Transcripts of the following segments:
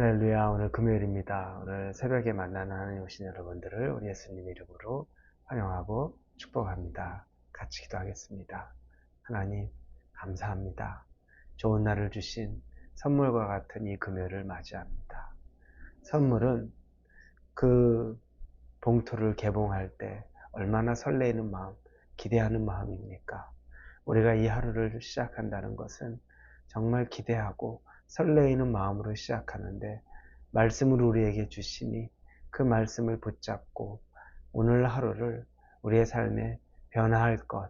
할렐루야. 오늘 금요일입니다. 오늘 새벽에 만나는 하나님 오신 여러분들을 우리 예수님 이름으로 환영하고 축복합니다. 같이 기도하겠습니다. 하나님 감사합니다. 좋은 날을 주신 선물과 같은 이 금요일을 맞이합니다. 선물은 그 봉투를 개봉할 때 얼마나 설레이는 마음, 기대하는 마음입니까? 우리가 이 하루를 시작한다는 것은 정말 기대하고 설레이는 마음으로 시작하는데, 말씀을 우리에게 주시니 그 말씀을 붙잡고 오늘 하루를 우리의 삶에 변화할 것,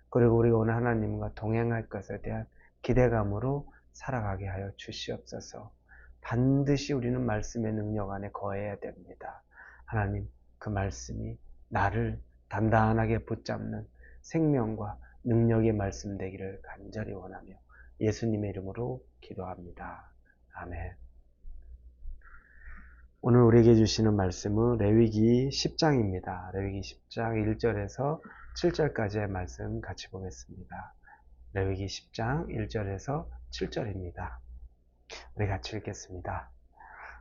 그리고 우리가 오늘 하나님과 동행할 것에 대한 기대감으로 살아가게 하여 주시옵소서. 반드시 우리는 말씀의 능력 안에 거해야 됩니다. 하나님, 그 말씀이 나를 단단하게 붙잡는 생명과 능력의 말씀 되기를 간절히 원하며 예수님의 이름으로 기도합니다. 아멘. 오늘 우리에게 주시는 말씀은 레위기 10장입니다. 레위기 10장 1절에서 7절까지의 말씀 같이 보겠습니다. 레위기 10장 1절에서 7절입니다. 우리 같이 읽겠습니다.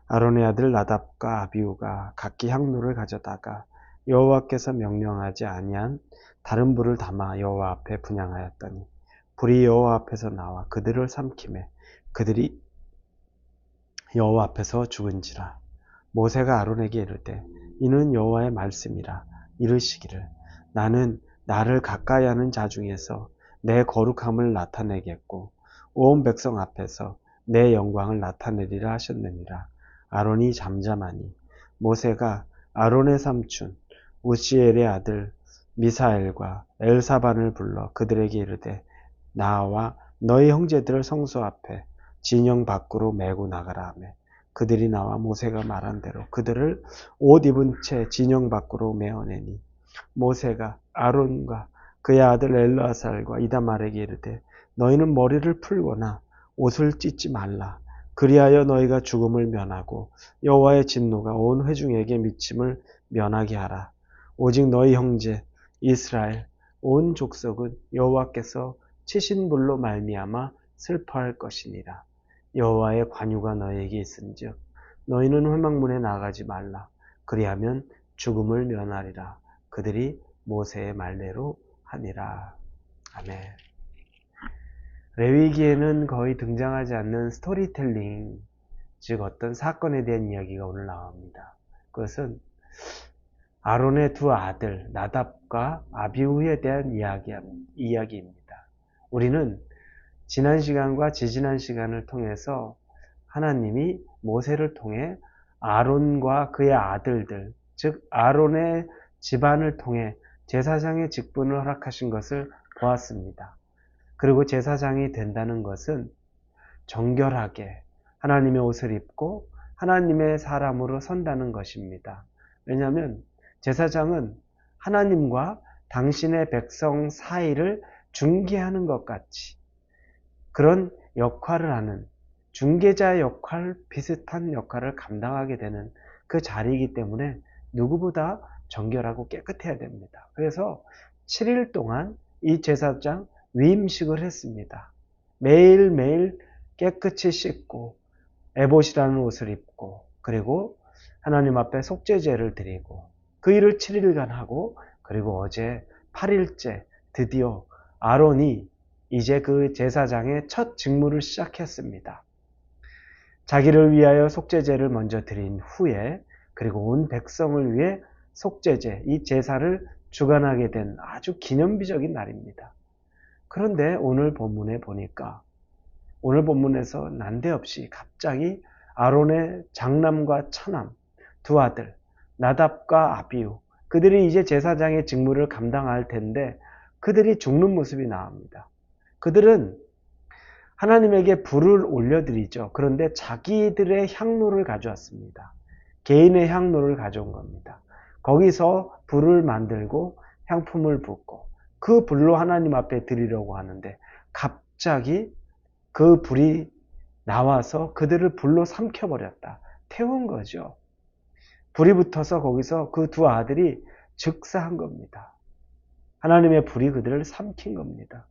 아론의 아들 나답과 아비후가 각기 향로를 가져다가 여호와께서 명령하지 아니한 다른 불을 담아 여호와 앞에 분향하였더니 불이 여호와 앞에서 나와 그들을 삼키매 그들이 여호와 앞에서 죽은지라. 모세가 아론에게 이르되 이는 여호와의 말씀이라. 이르시기를 나는 나를 가까이 하는 자 중에서 내 거룩함을 나타내겠고 온 백성 앞에서 내 영광을 나타내리라 하셨느니라. 아론이 잠잠하니 모세가 아론의 삼촌 우시엘의 아들 미사엘과 엘사반을 불러 그들에게 이르되 나와 너희 형제들을 성소 앞에 진영 밖으로 메고 나가라 하며 그들이 나와 모세가 말한 대로 그들을 옷 입은 채 진영 밖으로 메어내니 모세가 아론과 그의 아들 엘르아살과 이다말에게 이르되 너희는 머리를 풀거나 옷을 찢지 말라. 그리하여 너희가 죽음을 면하고 여호와의 진노가 온 회중에게 미침을 면하게 하라. 오직 너희 형제 이스라엘 온 족속은 여호와께서 치신 불로 말미암아 슬퍼할 것이니라. 여호와의 관유가 너희에게 있은즉 너희는 회막문에 나가지 말라. 그리하면 죽음을 면하리라. 그들이 모세의 말대로 하니라. 아멘. 레위기에는 거의 등장하지 않는 스토리텔링, 즉 어떤 사건에 대한 이야기가 오늘 나옵니다. 그것은 아론의 두 아들 나답과 아비후에 대한 이야기입니다. 우리는 지난 시간과 지지난 시간을 통해서 하나님이 모세를 통해 아론과 그의 아들들, 즉 아론의 집안을 통해 제사장의 직분을 허락하신 것을 보았습니다. 그리고 제사장이 된다는 것은 정결하게 하나님의 옷을 입고 하나님의 사람으로 선다는 것입니다. 왜냐하면 제사장은 하나님과 당신의 백성 사이를 중개하는 것 같이 그런 역할을 하는 중개자의 역할, 비슷한 역할을 감당하게 되는 그 자리이기 때문에 누구보다 정결하고 깨끗해야 됩니다. 그래서 7일 동안 이 제사장 위임식을 했습니다. 매일매일 깨끗이 씻고 에봇이라는 옷을 입고 그리고 하나님 앞에 속죄제를 드리고 그 일을 7일간 하고 그리고 어제 8일째 드디어 아론이 이제 그 제사장의 첫 직무를 시작했습니다. 자기를 위하여 속죄제를 먼저 드린 후에 그리고 온 백성을 위해 속죄제, 이 제사를 주관하게 된 아주 기념비적인 날입니다. 그런데 오늘 본문에 보니까 오늘 본문에서 난데없이 갑자기 아론의 장남과 차남 두 아들 나답과 아비후 그들이 이제 제사장의 직무를 감당할 텐데 그들이 죽는 모습이 나옵니다. 그들은 하나님에게 불을 올려드리죠. 그런데 자기들의 향로를 가져왔습니다. 개인의 향로를 가져온 겁니다. 거기서 불을 만들고 향품을 붓고 그 불로 하나님 앞에 드리려고 하는데 갑자기 그 불이 나와서 그들을 불로 삼켜버렸다. 태운 거죠. 불이 붙어서 거기서 그 두 아들이 즉사한 겁니다. 하나님의 불이 그들을 삼킨 겁니다.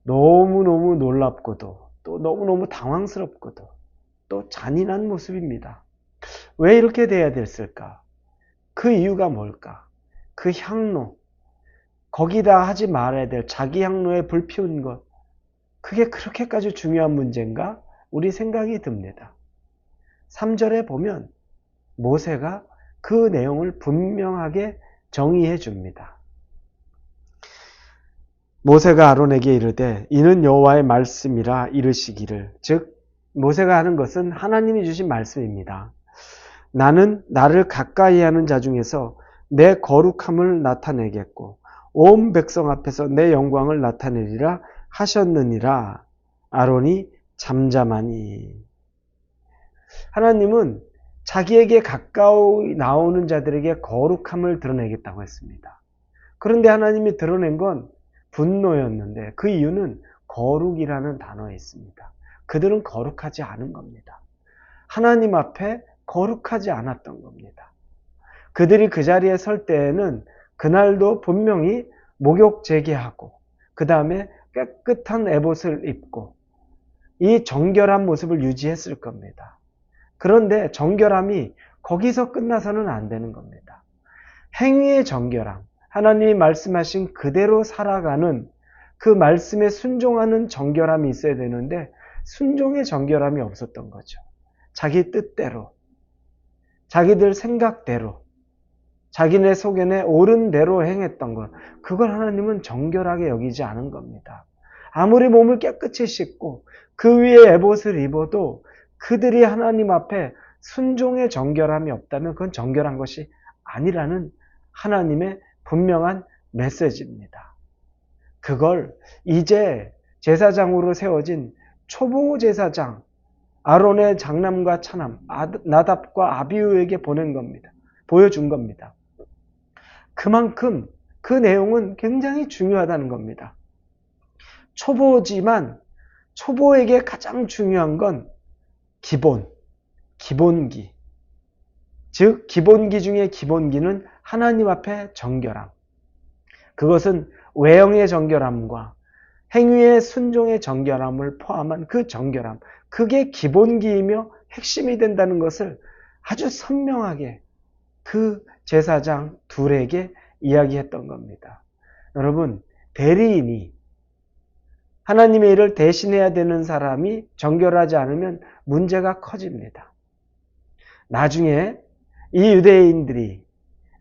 너무너무 놀랍고도 또 너무너무 당황스럽고도 또 잔인한 모습입니다. 왜 이렇게 돼야 됐을까? 그 이유가 뭘까? 그 향로, 거기다 하지 말아야 될 자기 향로에 불 피운 것, 그게 그렇게까지 중요한 문제인가? 우리 생각이 듭니다. 3절에 보면 모세가 그 내용을 분명하게 정의해 줍니다. 모세가 아론에게 이르되 이는 여호와의 말씀이라 이르시기를, 즉 모세가 하는 것은 하나님이 주신 말씀입니다. 나는 나를 가까이 하는 자 중에서 내 거룩함을 나타내겠고 온 백성 앞에서 내 영광을 나타내리라 하셨느니라. 아론이 잠잠하니. 하나님은 자기에게 가까이 나오는 자들에게 거룩함을 드러내겠다고 했습니다. 그런데 하나님이 드러낸 건 분노였는데 그 이유는 거룩이라는 단어에 있습니다. 그들은 거룩하지 않은 겁니다. 하나님 앞에 거룩하지 않았던 겁니다. 그들이 그 자리에 설 때에는 그날도 분명히 목욕 재개하고 그 다음에 깨끗한 에봇을 입고 이 정결한 모습을 유지했을 겁니다. 그런데 정결함이 거기서 끝나서는 안 되는 겁니다. 행위의 정결함, 하나님이 말씀하신 그대로 살아가는 그 말씀에 순종하는 정결함이 있어야 되는데 순종의 정결함이 없었던 거죠. 자기 뜻대로, 자기들 생각대로, 자기네 속에 옳은 대로 행했던 것, 그걸 하나님은 정결하게 여기지 않은 겁니다. 아무리 몸을 깨끗이 씻고 그 위에 에봇을 입어도 그들이 하나님 앞에 순종의 정결함이 없다면 그건 정결한 것이 아니라는 하나님의 분명한 메시지입니다. 그걸 이제 제사장으로 세워진 초보 제사장 아론의 장남과 차남 나답과 아비후에게 보낸 겁니다. 보여준 겁니다. 그만큼 그 내용은 굉장히 중요하다는 겁니다. 초보지만 초보에게 가장 중요한 건 기본기. 즉 기본기 중에 기본기는 하나님 앞에 정결함. 그것은 외형의 정결함과 행위의 순종의 정결함을 포함한 그 정결함. 그게 기본기이며 핵심이 된다는 것을 아주 선명하게 그 제사장 둘에게 이야기했던 겁니다. 여러분, 대리인이 하나님의 일을 대신해야 되는 사람이 정결하지 않으면 문제가 커집니다. 나중에 이 유대인들이,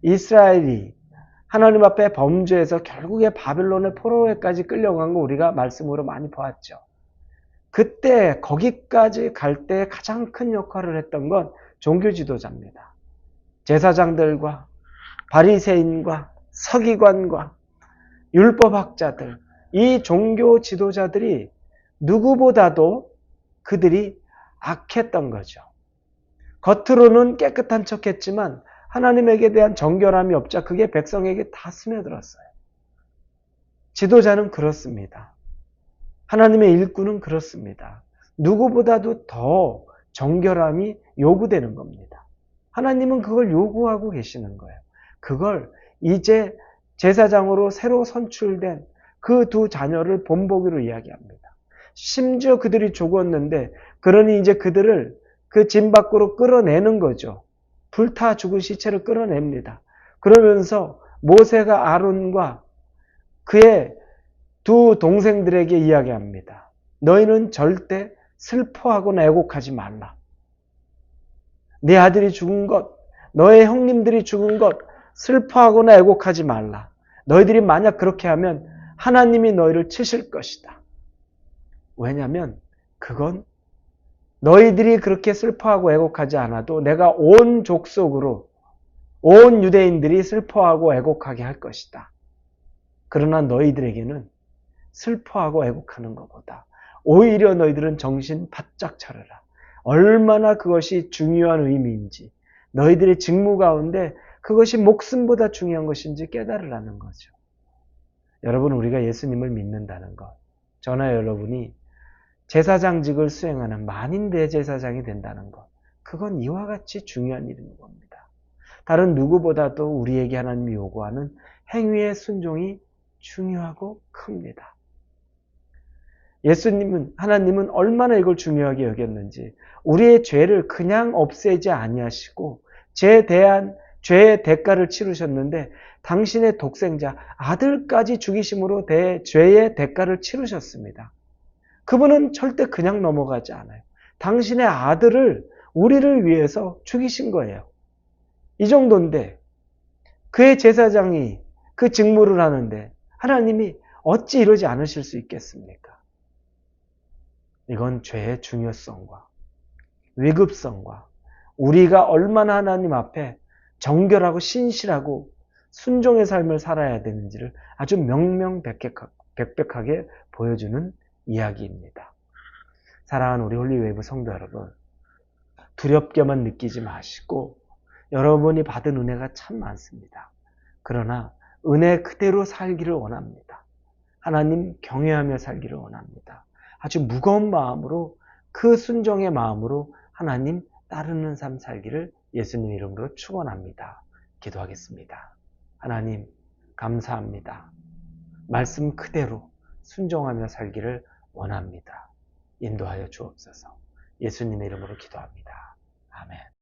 이스라엘이 하나님 앞에 범죄해서 결국에 바벨론의 포로에까지 끌려간 거 우리가 말씀으로 많이 보았죠. 그때 거기까지 갈 때 가장 큰 역할을 했던 건 종교 지도자입니다. 제사장들과 바리새인과 서기관과 율법학자들, 이 종교 지도자들이 누구보다도 그들이 악했던 거죠. 겉으로는 깨끗한 척했지만 하나님에게 대한 정결함이 없자 그게 백성에게 다 스며들었어요. 지도자는 그렇습니다. 하나님의 일꾼은 그렇습니다. 누구보다도 더 정결함이 요구되는 겁니다. 하나님은 그걸 요구하고 계시는 거예요. 그걸 이제 제사장으로 새로 선출된 그 두 자녀를 본보기로 이야기합니다. 심지어 그들이 죽었는데 그러니 이제 그들을 그 짐 밖으로 끌어내는 거죠. 불타 죽은 시체를 끌어냅니다. 그러면서 모세가 아론과 그의 두 동생들에게 이야기합니다. 너희는 절대 슬퍼하거나 애곡하지 말라. 네 아들이 죽은 것, 너의 형님들이 죽은 것 슬퍼하거나 애곡하지 말라. 너희들이 만약 그렇게 하면 하나님이 너희를 치실 것이다. 왜냐하면 그건 너희들이 그렇게 슬퍼하고 애곡하지 않아도 내가 온 족속으로 온 유대인들이 슬퍼하고 애곡하게 할 것이다. 그러나 너희들에게는 슬퍼하고 애곡하는 것보다 오히려 너희들은 정신 바짝 차려라. 얼마나 그것이 중요한 의미인지, 너희들의 직무 가운데 그것이 목숨보다 중요한 것인지 깨달으라는 거죠. 여러분, 우리가 예수님을 믿는다는 것, 저나 여러분이 제사장직을 수행하는 만인 대제사장이 된다는 것, 그건 이와 같이 중요한 일인 겁니다. 다른 누구보다도 우리에게 하나님이 요구하는 행위의 순종이 중요하고 큽니다. 하나님은 얼마나 이걸 중요하게 여겼는지 우리의 죄를 그냥 없애지 아니하시고 죄의 대가를 치르셨는데 당신의 독생자 아들까지 죽이심으로 죄의 대가를 치르셨습니다. 그분은 절대 그냥 넘어가지 않아요. 당신의 아들을 우리를 위해서 죽이신 거예요. 이 정도인데 그의 제사장이 그 직무를 하는데 하나님이 어찌 이러지 않으실 수 있겠습니까? 이건 죄의 중요성과 위급성과 우리가 얼마나 하나님 앞에 정결하고 신실하고 순종의 삶을 살아야 되는지를 아주 명명백백하게 보여주는 이야기입니다. 사랑하는 우리 홀리웨이브 성도 여러분, 두렵게만 느끼지 마시고 여러분이 받은 은혜가 참 많습니다. 그러나 은혜 그대로 살기를 원합니다. 하나님 경외하며 살기를 원합니다. 아주 무거운 마음으로 그 순종의 마음으로 하나님 따르는 삶 살기를 예수님 이름으로 축원합니다. 기도하겠습니다. 하나님 감사합니다. 말씀 그대로 순종하며 살기를 원합니다. 인도하여 주옵소서. 예수님의 이름으로 기도합니다. 아멘.